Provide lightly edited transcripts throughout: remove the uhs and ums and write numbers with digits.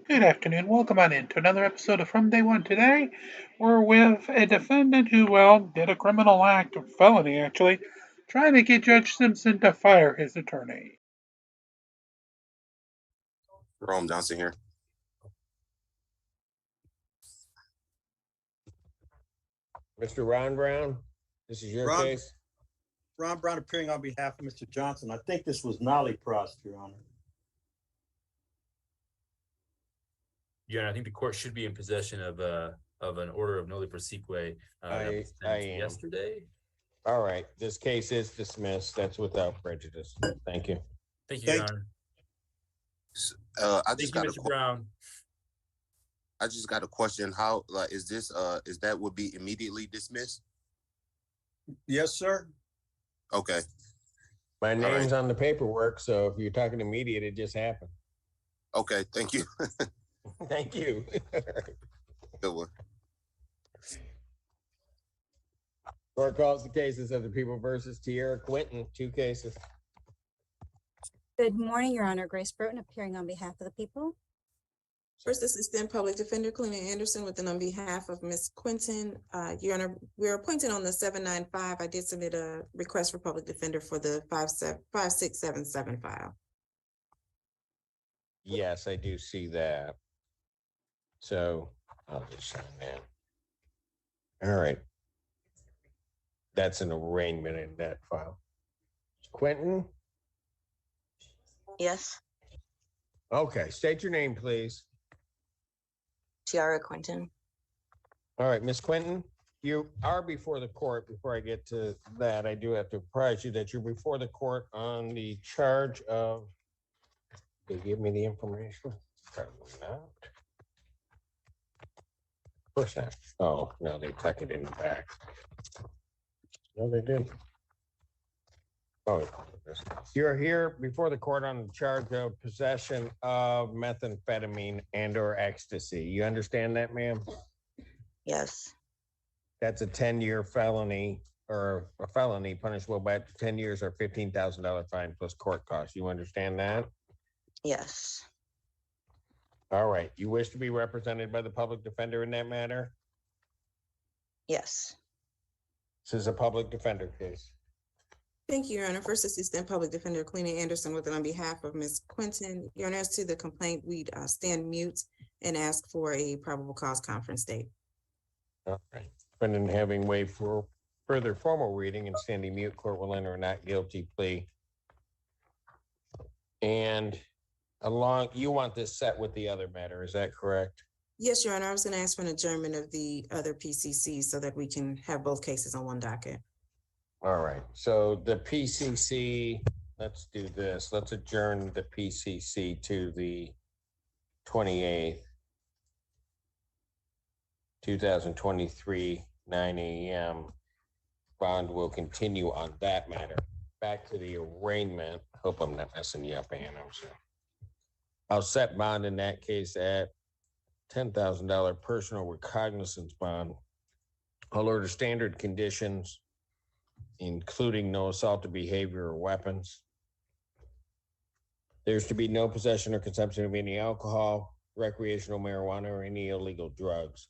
Good afternoon. Welcome on in to another episode of From Day One. Today, we're with a defendant who, did a criminal act, a felony actually, trying to get Judge Simpson to fire his attorney. Jerome Johnson here. Mr. Ron Brown, this is your case. Ron Brown appearing on behalf of Mr. Johnson. I think this was Nolly Prost, Your Honor. Yeah, I think the court should be in possession of an order of noli prosequi I am. yesterday. All right, this case is dismissed. That's without prejudice. Thank you. Thank you, Your Honor. I Thank you, Mr. Brown. I just got a question. How is this? Is that would be immediately dismissed? Yes, sir. Okay. My name's on the paperwork, so if you're talking immediate, it just happened. Okay. Thank you. Thank you. Good one. Court calls the cases of the People versus Tierra Quinton, 2 cases. Good morning, Your Honor. Grace Burton appearing on behalf of the people. First Assistant Public Defender Cleena Anderson with on behalf of Ms. Quinton. Your Honor, we're appointed on the 795. I did submit a request for public defender for the 5677 file. Yes, I do see that. So I'll just sign that. All right. That's an arraignment in that file. Quentin? Yes, Okay, state your name, please. Tiara Quinton. All right, Miss Quinton, you are before the court. Before I get to that, I do have to apprise you that you're before the court on the charge of, they give me the information? Probably not. Of course not. Oh, no, they tuck it in the back. No, they didn't. Oh, you're here before the court on the charge of possession of methamphetamine and/or ecstasy. You understand that, ma'am? Yes, That's a 10-year felony or a felony punishable by up to 10 years or $15,000 fine plus court costs. You understand that? yes, All right. You wish to be represented by the public defender in that matter? yes, This is a public defender case. Thank you, Your Honor. First Assistant Public Defender Cleena Anderson with on behalf of Ms. Quinton. Your Honor, as to the complaint, we'd stand mute and ask for a probable cause conference date. All right. Defendant having waived for further formal reading and standing mute, court will enter a not guilty plea. And you want this set with the other matter, is that correct? Yes, Your Honor. I was going to ask for an adjournment of the other PCC so that we can have both cases on one docket. All right, so the PCC, let's do this. Let's adjourn the PCC to the 28th, 2023, 9 a.m. Bond will continue on that matter. Back to the arraignment. Hope I'm not messing you up, Ann. I'll set bond in that case at $10,000 personal recognizance bond. I'll order standard conditions, including no assaultive behavior or weapons. There's to be no possession or consumption of any alcohol, recreational marijuana, or any illegal drugs.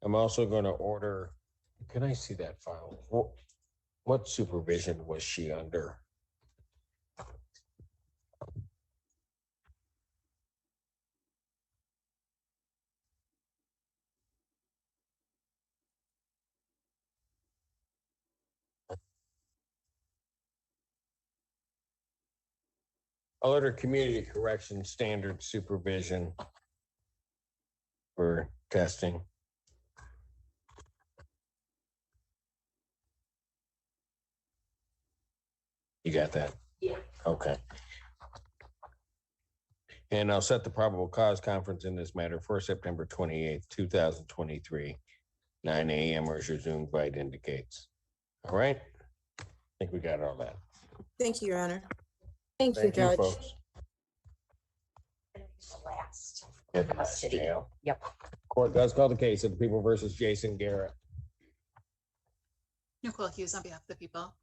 I'm also going to order, can I see that file? What supervision was she under? I'll order community correction standard supervision for testing. You got that? Yeah. Okay. And I'll set the probable cause conference in this matter for September 28th, 2023, 9 a.m. or as your Zoom invite indicates. All right? I think we got all that. Thank you, Your Honor. Thank you, Judge. Folks. last. Jail. Yep. Court does call the case of the People versus Jason Garrett. Nicole Hughes on behalf of the people.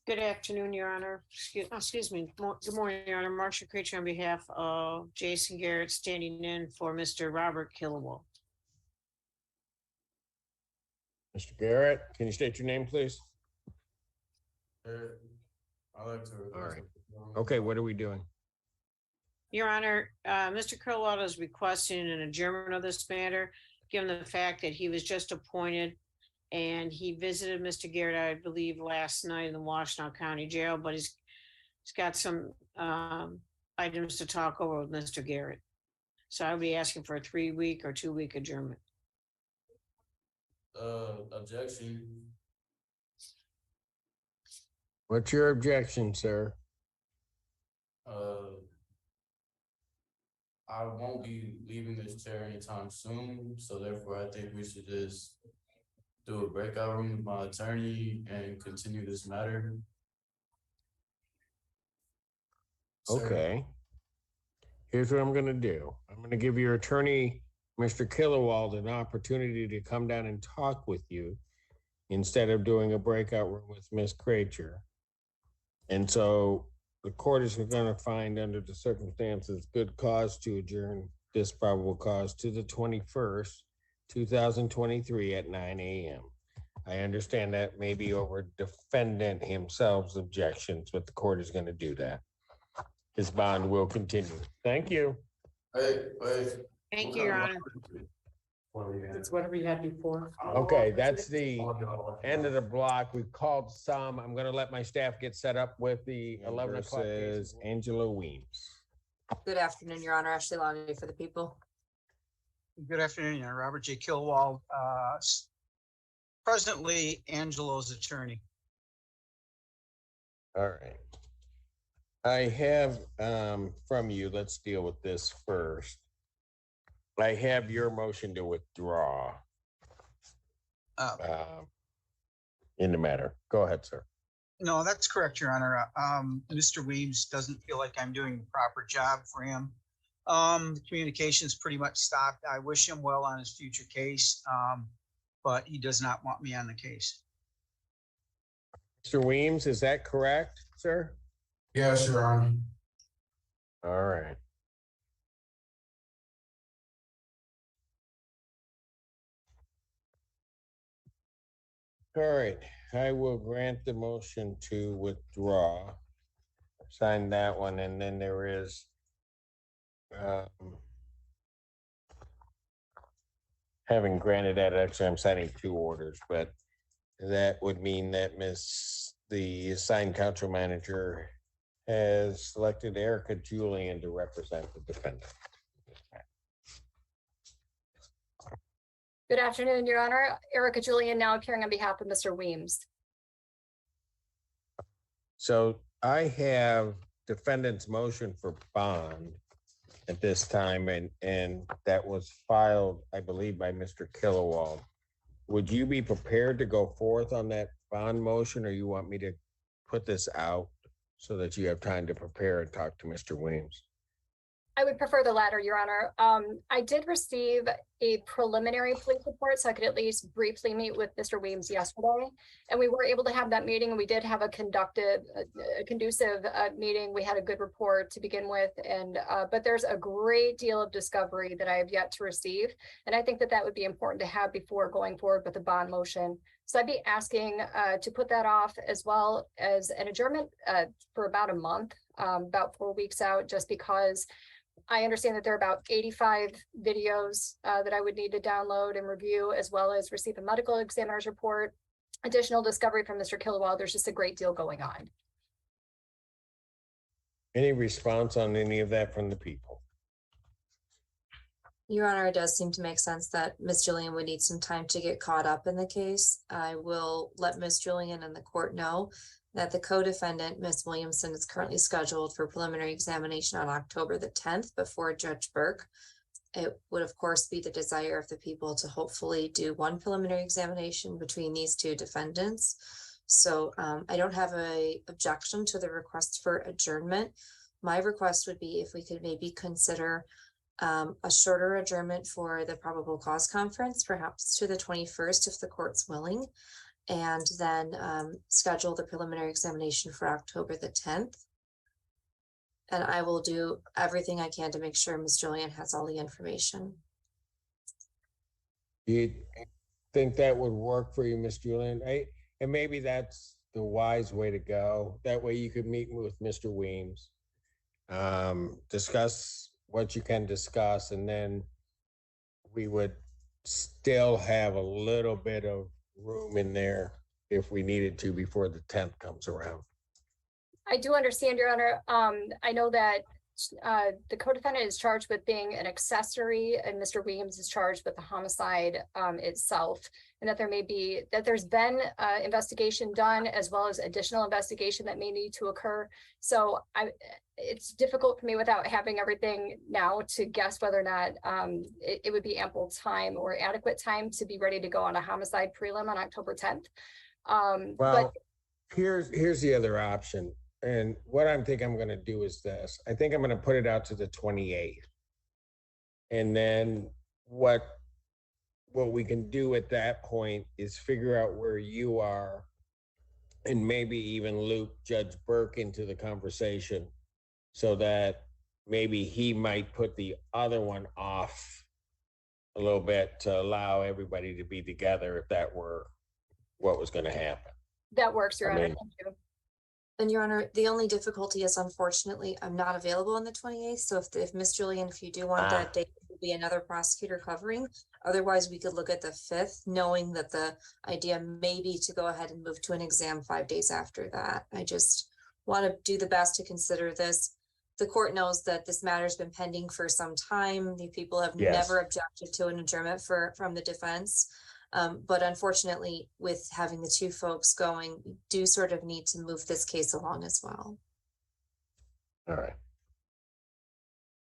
Good afternoon, Your Honor. Excuse me. Good morning, Your Honor. Marcia Creature on behalf of Jason Garrett, standing in for Mr. Robert Killawall. Mr. Garrett, can you state your name, please? I like to. All right. Okay, what are we doing? Your Honor, Mr. Killawall is requesting an adjournment of this matter, given the fact that he was just appointed and he visited Mr. Garrett, I believe, last night in the Washtenaw County Jail, but he's got some items to talk over with Mr. Garrett. So I'll be asking for a 3-week or 2-week adjournment. Objection. What's your objection, sir? I won't be leaving this chair anytime soon, so therefore I think we should just do a breakout room with my attorney and continue this matter. Okay. Here's what I'm gonna do. I'm gonna give your attorney, Mr. Killawall, an opportunity to come down and talk with you instead of doing a breakout room with Ms. Creature. And so the court is gonna find, under the circumstances, good cause to adjourn this probable cause to the 21st, 2023 at 9 a.m. I understand that may be over defendant himself's objections, but the court is going to do that. His bond will continue. Thank you. Thank you, Your Honor. It's whatever you had before. Okay, that's the end of the block. We've called some. I'm going to let my staff get set up with the 11 o'clock case. Angela Weems. Good afternoon, Your Honor. Ashley Lonnie for the people. Good afternoon, Your Honor. Robert J. Killawall, presently Angelo's attorney. All right. I have from you, let's deal with this first. I have your motion to withdraw in the matter. Go ahead, sir. No, that's correct, Your Honor. Mr. Weems doesn't feel like I'm doing the proper job for him. The communication's pretty much stopped. I wish him well on his future case, but he does not want me on the case. Mr. Weems, is that correct, sir? Yes, Your Honor. All right. All right, I will grant the motion to withdraw. Sign that one, and then there is having granted that, actually I'm signing 2 orders, but that would mean that the assigned council manager has selected Erica Julian to represent the defendant. Good afternoon, Your Honor. Erica Julian now appearing on behalf of Mr. Weems. So I have defendant's motion for bond at this time, and that was filed, I believe, by Mr. Killawall. Would you be prepared to go forth on that bond motion, or you want me to put this out so that you have time to prepare and talk to Mr. Weems? I would prefer the latter, Your Honor. I did receive a preliminary police report, so I could at least briefly meet with Mr. Weems yesterday. And we were able to have that meeting, and we did have a conducive meeting. We had a good report to begin with, and but there's a great deal of discovery that I have yet to receive. And I think that that would be important to have before going forward with the bond motion. So I'd be asking to put that off, as well as an adjournment for about a month, about 4 weeks out, just because I understand that there are about 85 videos that I would need to download and review, as well as receive a medical examiner's report, additional discovery from Mr. Killawall. There's just a great deal going on. Any response on any of that from the people? Your Honor, it does seem to make sense that Ms. Julian would need some time to get caught up in the case. I will let Ms. Julian and the court know that the co-defendant, Ms. Williamson, is currently scheduled for preliminary examination on October the 10th before Judge Burke. It would, of course, be the desire of the people to hopefully do one preliminary examination between these 2 defendants. So I don't have an objection to the request for adjournment. My request would be if we could maybe consider a shorter adjournment for the probable cause conference, perhaps to the 21st, if the court's willing. and then schedule the preliminary examination for October the 10th. And I will do everything I can to make sure Ms. Julian has all the information. Do you think that would work for you, Miss Julian? And maybe that's the wise way to go. That way you could meet with Mr. Weems, discuss what you can discuss, and then we would still have a little bit of room in there if we needed to before the 10th comes around. I do understand, Your Honor. I know that the co-defendant is charged with being an accessory and Mr. Williams is charged with the homicide itself. And that there's been investigation done as well as additional investigation that may need to occur. So it's difficult for me without having everything now to guess whether or not it would be ample time or adequate time to be ready to go on a homicide prelim on October 10th. Well, here's the other option. And what I'm going to do is this. I think I'm going to put it out to the 28th. And then what we can do at that point is figure out where you are and maybe even loop Judge Burke into the conversation so that maybe he might put the other one off a little bit to allow everybody to be together if that were what was going to happen. That works, Your Honor. Thank you. And Your Honor, the only difficulty is unfortunately, I'm not available on the 28th. So if Ms. Julian, if you do want that date, will be another prosecutor covering. Otherwise, we could look at the 5th, knowing that the idea may be to go ahead and move to an exam 5 days after that. I just want to do the best to consider this. The court knows that this matter has been pending for some time. The people have never objected to an adjournment from the defense. But unfortunately, with having the two folks going, we do sort of need to move this case along as well. All right.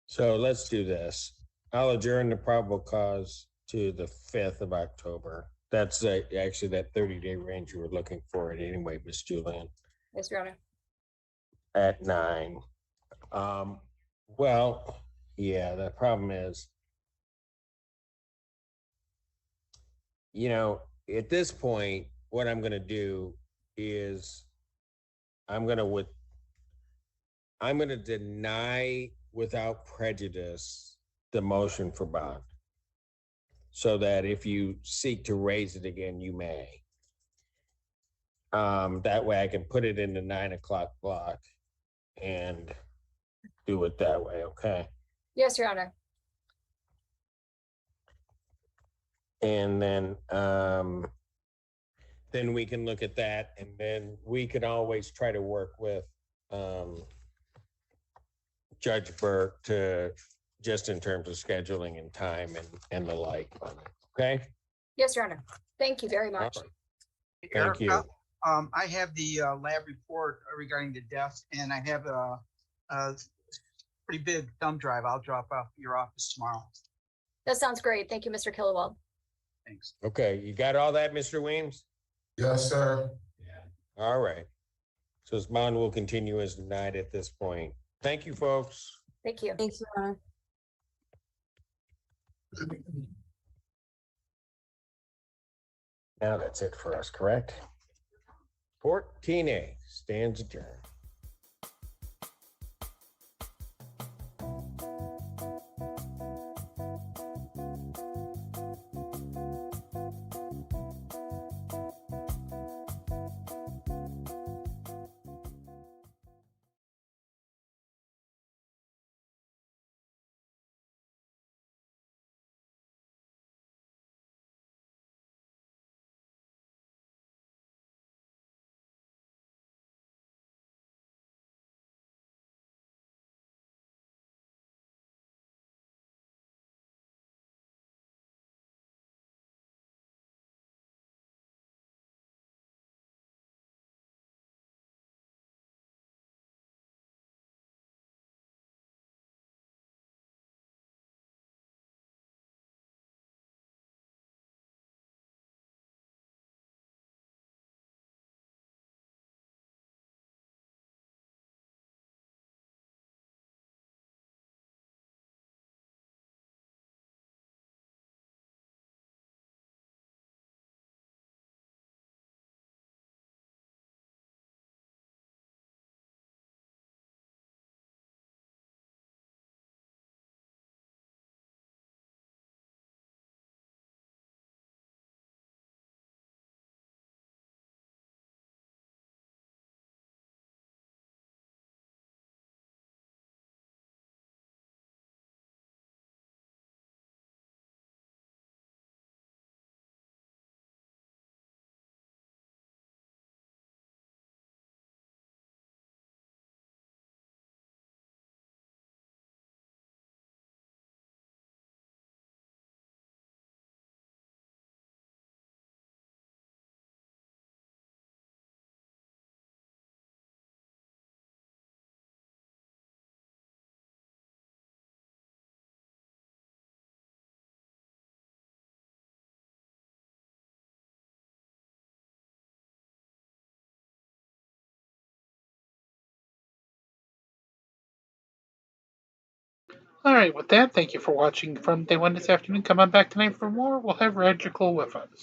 So let's do this. I'll adjourn the probable cause to the 5th of October. That's actually that 30-day range you were looking for it anyway, Miss Julian. Yes, Your Honor. At 9. Well, yeah, the problem is, at this point, what I'm going to do is I'm going to deny without prejudice the motion for bond so that if you seek to raise it again, you may. That way I can put it in the 9 o'clock block and do it that way. Okay. Yes, Your Honor. And then we can look at that, and then we can always try to work with Judge Burke to just in terms of scheduling and time and the like. Okay. Yes, Your Honor. Thank you very much. Thank you. I have the lab report regarding the death, and I have a pretty big thumb drive. I'll drop off at your office tomorrow. That sounds great. Thank you, Mr. Killawall. Thanks. Okay, you got all that, Mr. Weems? Yes, sir. Yeah. All right. So this bond will continue as denied at this point. Thank you, folks. Thank you. Thank you, Your Honor. Now that's it for us, correct? 14A stands adjourned. All right, with that, thank you for watching from day one this afternoon. Come on back tonight for more. We'll have Radical with us.